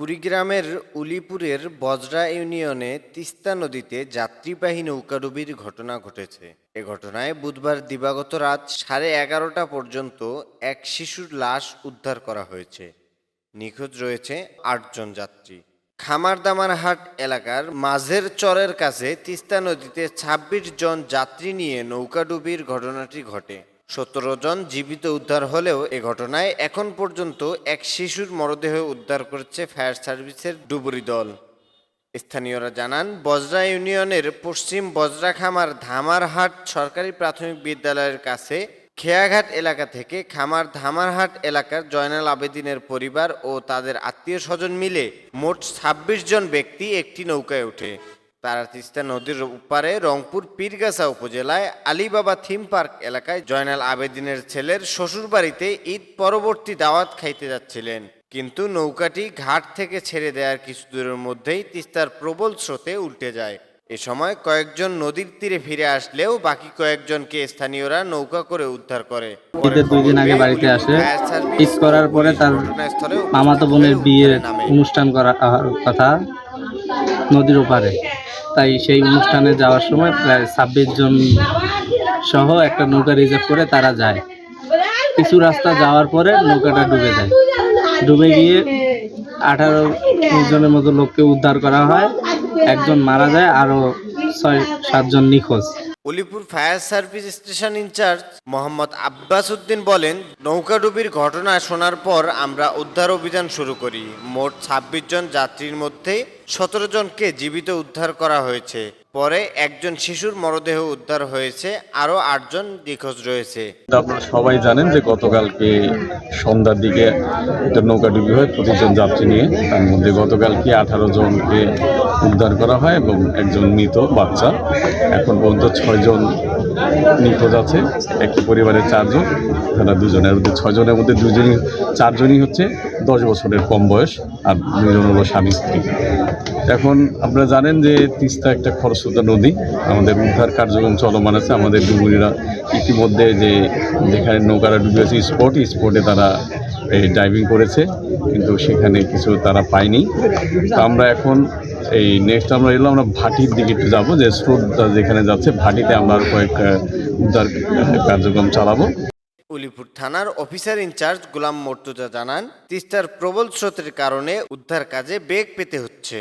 কুড়িগ্রামের উলিপুরের বজরা ইউনিয়নে তিস্তা নদীতে যাত্রীবাহী নৌকাডুবির ঘটনা ঘটেছে। এ ঘটনায় বুধবার দিবাগত রাত 11:30টা পর্যন্ত এক শিশুর লাশ উদ্ধার করা হয়েছে। নিখোঁজ রয়েছে 8 জন যাত্রী। খামারদামারহাট এলাকার মাঝের চরের কাছে তিস্তা নদীতে ২৬ জন যাত্রী নিয়ে নৌকাডুবির ঘটনাটি ঘটে। ১৭ জন জীবিত উদ্ধার হলেও এ ঘটনায় এখন পর্যন্ত এক শিশুর মরদেহ উদ্ধার করেছে ফায়ার সার্ভিসের ডুবুরি দল। স্থানীয়রা জানান, বজরা ইউনিয়নের পশ্চিম বজরা খামার ধামারহাট সরকারি প্রাথমিক বিদ্যালয়ের কাছে খেয়াঘাট এলাকা থেকে খামার ধামারহাট এলাকার জয়নাল আবেদিনের পরিবার ও তাদের আত্মীয় স্বজন মিলে মোট ২৬ জন ব্যক্তি একটি নৌকায় ওঠে। তারা তিস্তা নদীর উপারে রংপুর পীরগাছা উপজেলায় আলীবাবা থিম পার্ক এলাকায় জয়নাল আবেদিনের ছেলের শ্বশুরবাড়িতে ঈদ পরবর্তী দাওয়াত খাইতে যাচ্ছিলেন। কিন্তু নৌকাটি ঘাট থেকে ছেড়ে দেওয়ার কিছু দূরের মধ্যেই তিস্তার প্রবল স্রোতে উল্টে যায়। এ সময় কয়েকজন নদীর তীরে ফিরে আসলেও বাকি কয়েকজনকে স্থানীয়রা নৌকা করে উদ্ধার করে। ঈদের 2 দিন আগে বাড়িতে আসে। ঈদ করার পরে তার মামাতো বোনের বিয়ের অনুষ্ঠান করার কথা নদীর ওপারে, তাই সেই অনুষ্ঠানে যাওয়ার সময় প্রায় ২৬ জন সহ একটা নৌকা রিজার্ভ করে তারা যায়। কিছু রাস্তা যাওয়ার পরে নৌকাটা ডুবে যায়। ডুবে গিয়ে 18-19 জনের মতো লোককে উদ্ধার করা হয়। একজন মারা যায়, আরও 6-7 জন নিখোঁজ। Ulipur fire service station in charge Mohammad Abbas Uddin বলেন, নৌকাডুবির ঘটনা শোনার পর আমরা উদ্ধার অভিযান শুরু করি। মোট ২৬ জন যাত্রীর মধ্যে ১৭ জনকে জীবিত উদ্ধার করা হয়েছে। পরে একজন শিশুর মরদেহ উদ্ধার হয়েছে, আরও 8 জন নিখোঁজ রয়েছে। আপনারা সবাই জানেন যে গতকালকে সন্ধ্যার দিকে একটা নৌকাডুবি হয় ২৫ জন যাত্রী নিয়ে। তার মধ্যে গতকালকে 18 জনকে উদ্ধার করা হয় এবং একজন মৃত বাচ্চা। এখন পর্যন্ত 6 জন নিখোঁজ আছে। একই পরিবারের 4 জন, তারা 2 জনের মধ্যে 6 জনের মধ্যে 4 জনই হচ্ছে 10 বছরের কম বয়স, আর 2 জন হলো স্বামী স্ত্রী। এখন আপনারা জানেন যে তিস্তা একটা খরস্রোতা নদী, আমাদের উদ্ধার কার্যক্রম চলমান আছে। আমাদের ডুবুরিরা ইতিমধ্যে যেখানে নৌকাটা ডুবেছে স্পটে তারা ডাইভিং করেছে, কিন্তু সেখানে কিছু তারা পায়নি। তো আমরা এখন নেক্সট আমরা ভাটির দিকে একটু যাবো, যে স্রোতটা যেখানে যাচ্ছে ভাটিতে আমরা কয়েক উদ্ধার কার্যক্রম চালাবো। উলিপুর থানার অফিসার ইনচার্জ গোলাম মর্তুজা জানান, তিস্তার প্রবল স্রোতের কারণে উদ্ধার কাজে বেগ পেতে হচ্ছে।